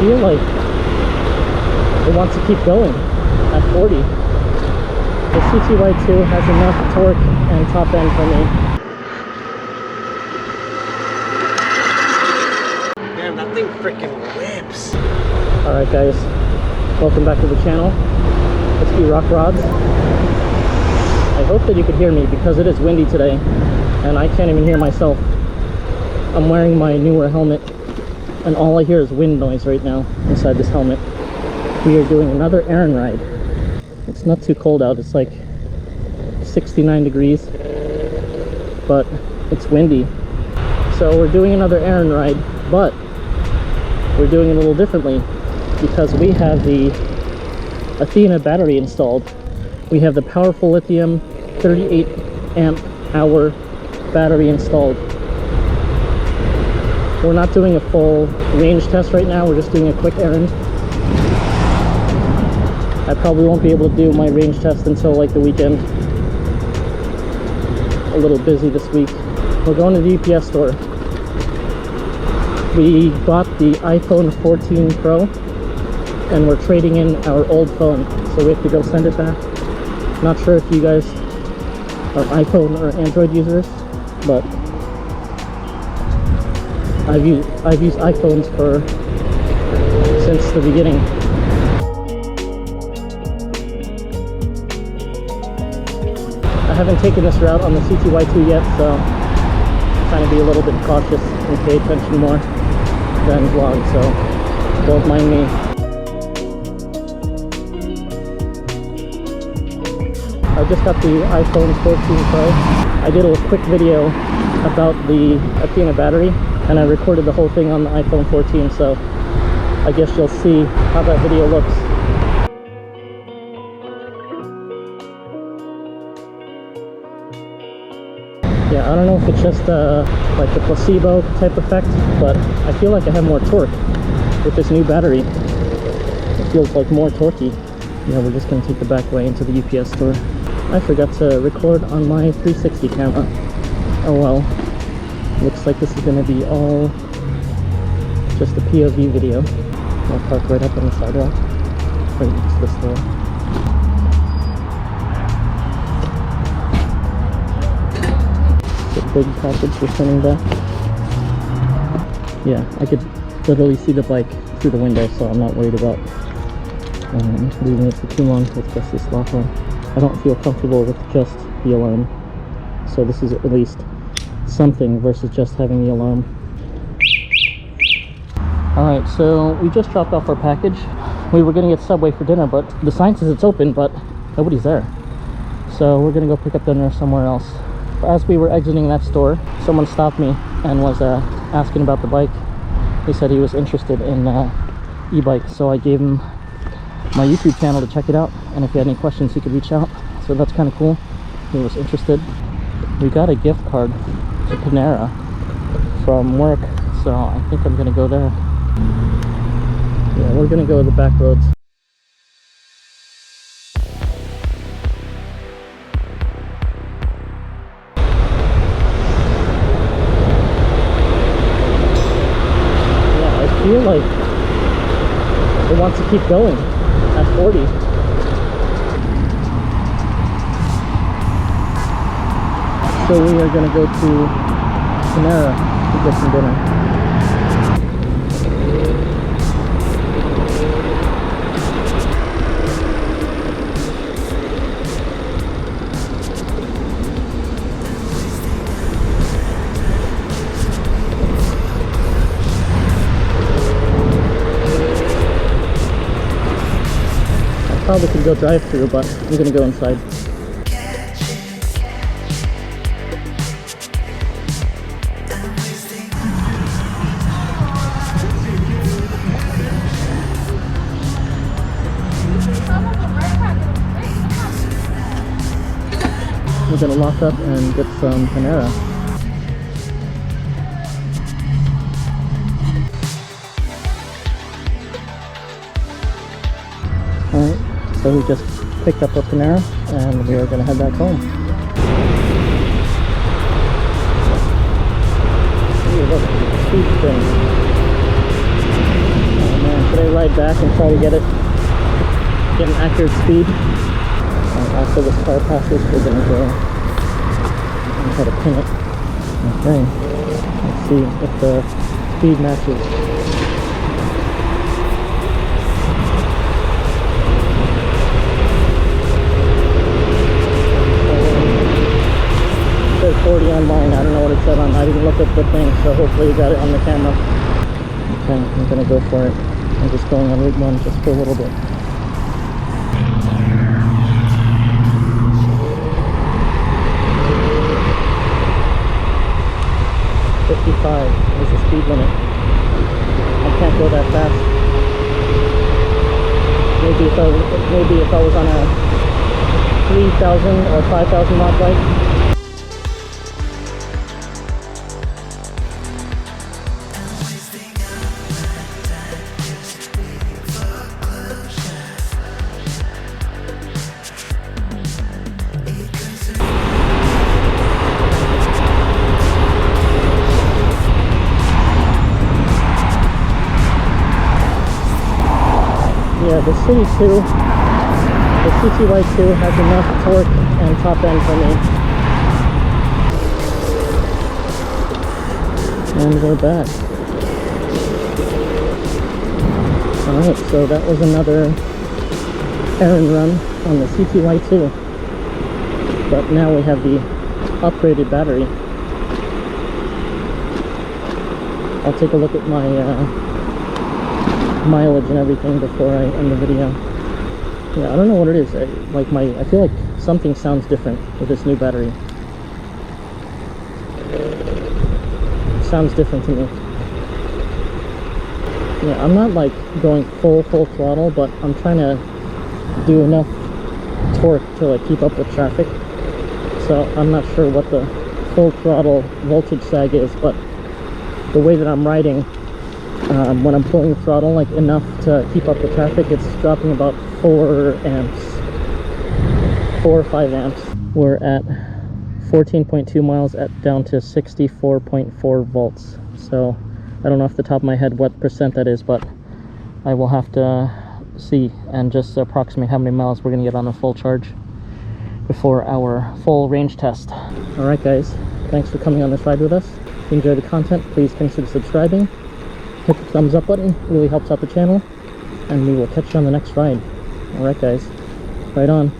feel like it wants to keep going at 40. The CTY2 has enough torque and top end for me. Damn, that thing freaking whips. Alright guys, welcome back to the channel. It's Erock Rodz. I hope that you could hear me because it is windy today and I can't even hear myself. I'm wearing my newer helmet and all I hear is wind noise right now inside this helmet. We are doing another errand ride. It's not too cold out, it's like 69 degrees, but it's windy. So we're doing another errand ride, but we're doing it a little differently because we have the Athena battery installed. We have the POWERFUL LITHIUM 38 amp hour battery installed. We're not doing a full range test right now, we're just doing a quick errand. I probably won't be able to do my range test until like the weekend. A little busy this week. We're going to the UPS store. We bought the iPhone 14 Pro and we're trading in our old phone, so we have to go send it back. Not sure if you guys are iPhone or Android users, but I've used iPhones since the beginning. I haven't taken this route on the CTY2 yet, so I'm trying to be a little bit cautious and pay attention more than vlog, so don't mind me. I just got the iPhone 14 Pro. I did a quick video about the Athena battery and I recorded the whole thing on the iPhone 14, so I guess you'll see how that video looks. Yeah, I don't know if it's just like the placebo type effect, but I feel like I have more torque with this new battery. It feels like more torquey. Yeah, we're just going to take the back way into the UPS store. I forgot to record on my 360 camera. Oh well. Looks like this is going to be all just a POV video. I'll park right up on the sidewalk, right next to the store. The big package we're sending back. Yeah, I could literally see the bike through the window, so I'm not worried about leaving it for too long with just this lock on. I don't feel comfortable with just the alarm, so this is at least something versus just having the alarm. Alright, so we just dropped off our package. We were going to get Subway for dinner, but the sign says it's open, but nobody's there. So we're going to go pick up dinner somewhere else. As we were exiting that store, someone stopped me and was asking about the bike. He said he was interested in e-bike, so I gave him my YouTube channel to check it out, and if he had any questions he could reach out. So that's kind of cool. He was interested. We got a gift card to Panera from work, so I think I'm gonna go there. Yeah, we're gonna go the back roads. Yeah, I feel like it wants to keep going at 40. So we are going to go to Panera to get some dinner. I probably could go drive through, but I'm going to go inside. We're gonna lock up and get some Panera. Alright, so we just picked up our Panera and we are gonna head back home. Ooh, look, speed thing. Oh man, should ride back and try to get an accurate speed. And after this car passes, we're gonna go and try to pin it. Okay, let's see if the speed matches. It says 40 on mine. I don't know what it said on. I didn't look at the thing, so hopefully you got it on the camera. Okay, I'm gonna go for it. I'm just going on Route 1 just for a little bit. Is the speed limit. I can't go that fast. Maybe if I was on a 3,000 or 5,000 watt bike. Yeah, the CTY2 has enough torque and top end for me. And we're back. Alright, so that was another errand run on the CTY2. But now we have the upgraded battery. I'll take a look at my mileage and everything before I end the video. Yeah, I don't know what it is. I feel like something sounds different with this new battery. It sounds different to me. Yeah, I'm not like going full throttle, but I'm trying to do enough torque to like keep up with traffic. So I'm not sure what the full throttle voltage sag is, but the way that I'm riding, when I'm pulling the throttle like enough to keep up the traffic, it's dropping about 4 amps, 4 or 5 amps. We're at 14.2 miles down to 64.4 volts. So I don't know off the top of my head what percent that is, but I will have to see and just approximate how many miles we're gonna get on a full charge before our full range test. All right, guys, thanks for coming on this ride with us. If you enjoyed the content, please consider subscribing. Hit the thumbs up button, really helps out the channel, and we will catch you on the next ride. Alright guys, right on.